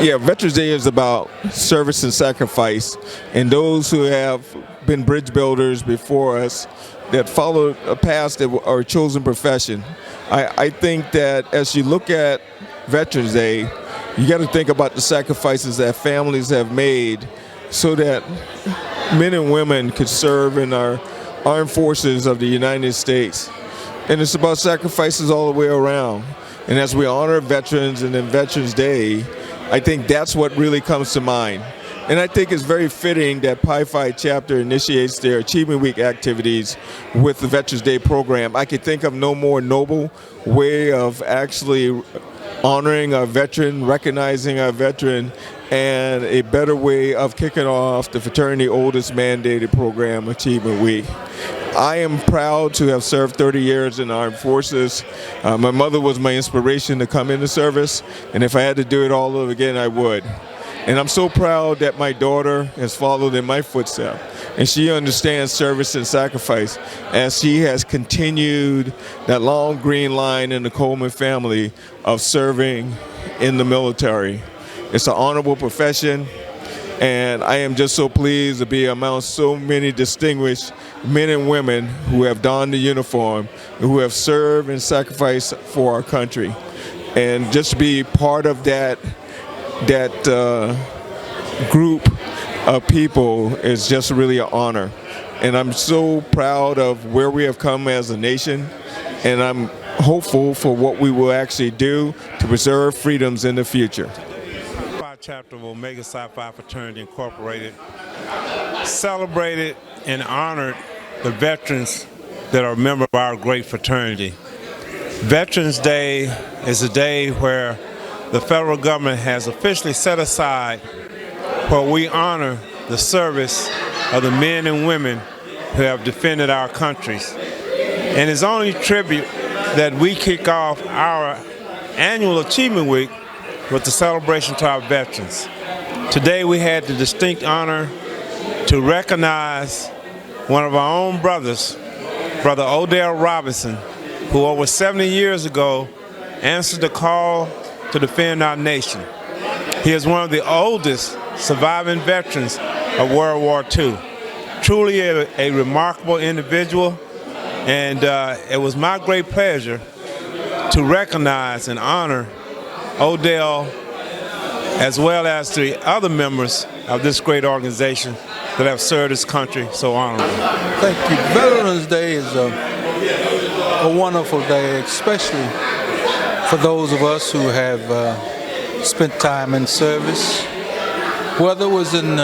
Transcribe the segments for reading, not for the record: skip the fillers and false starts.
Yeah, Veterans Day is about service and sacrifice, and those who have been bridge builders before us that followed a path that are a chosen profession. I think that as you look at Veterans Day, you got to think about the sacrifices that families have made so that men and women could serve in our armed forces of the United States. And it's about sacrifices all the way around. And as we honor veterans and then Veterans Day, I think that's what really comes to mind. And I think it's very fitting that Pi Phi Chapter initiates their Achievement Week activities with the Veterans Day program. I could think of no more noble way of actually honoring our veteran, recognizing our veteran, and a better way of kicking off the fraternity oldest mandated program, Achievement Week. I am proud to have served 30 years in the armed forces. My mother was my inspiration to come into service, and if I had to do it all over again, I would. And I'm so proud that my daughter has followed in my footsteps, and she understands service and sacrifice as she has continued that long green line in the Coleman family of serving in the military. It's an honorable profession, and I am just so pleased to be among so many distinguished men and women who have donned the uniform, who have served and sacrificed for our country. And just to be part of that group of people is just really an honor. And I'm so proud of where we have come as a nation, and I'm hopeful for what we will actually do to preserve freedoms in the future. Phi Chapter of Omega Psi Phi Fraternity Incorporated celebrated and honored the veterans that are a member of our great fraternity. Veterans Day is a day where the federal government has officially set aside where we honor the service of the men and women who have defended our countries. And it's only tribute that we kick off our annual Achievement Week with the celebration to our veterans. Today we had the distinct honor to recognize one of our own brothers, Brother Odell Robinson, who over 70 years ago answered the call to defend our nation. He is one of the oldest surviving veterans of World War II. Truly a remarkable individual, and it was my great pleasure to recognize and honor Odell as well as the other members of this great organization that have served this country so honorably. Thank you. Veterans Day is a wonderful day, especially for those of us who have spent time in service, whether it was in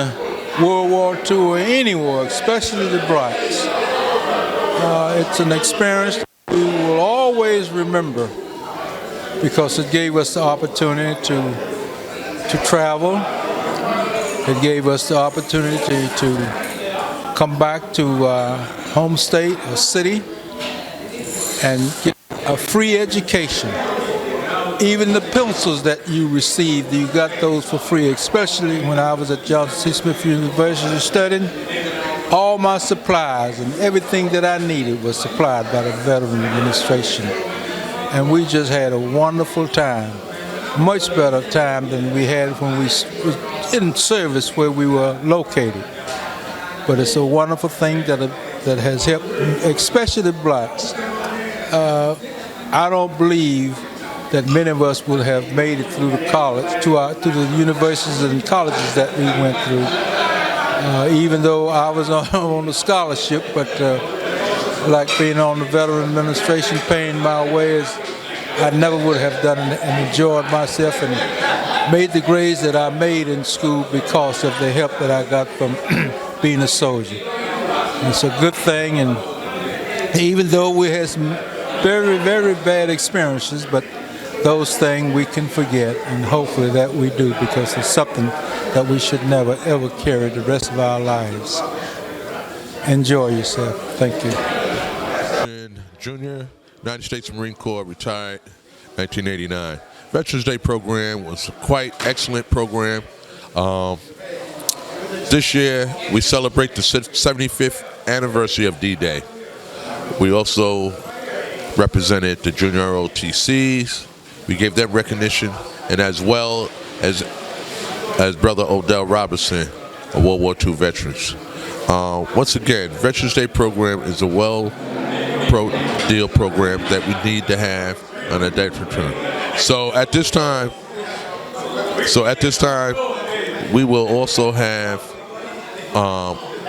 World War II or any war, especially the Brights. It's an experience we will always remember because it gave us the opportunity to travel. It gave us the opportunity to come back to home state or city and get a free education. Even the pencils that you received, you got those for free, especially when I was at Johnson C. Smith University studying. All my supplies and everything that I needed was supplied by the Veteran Administration. And we just had a wonderful time, much better time than we had when we was in service where we were located. But it's a wonderful thing that has helped, especially the blacks. I don't believe that many of us would have made it through the college, to the universities and colleges that we went through. Even though I was on a scholarship, but like being on the Veteran Administration, paying my way, I never would have done and enjoyed myself and made the grades that I made in school because of the help that I got from being a soldier. And it's a good thing, and even though we had some very, very bad experiences, but those things we can forget, and hopefully that we do, because it's something that we should never ever carry the rest of our lives. Enjoy yourself. Thank you. And Junior, United States Marine Corps, retired 1989. Veterans Day program was a quite excellent program. This year we celebrate the 75th anniversary of D-Day. We also represented the junior ROTCs. We gave them recognition, and as well as as Brother Odell Robinson, a World War II veterans. Once again, Veterans Day program is a deal program that we need to have on a debt return. So at this time, we will also have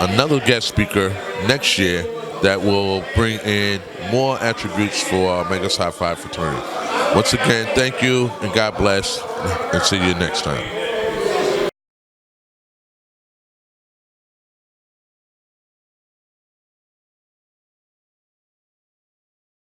another guest speaker next year that will bring in more attributes for our Mega Psi Phi fraternity. Once again, thank you and God bless, and see you next time.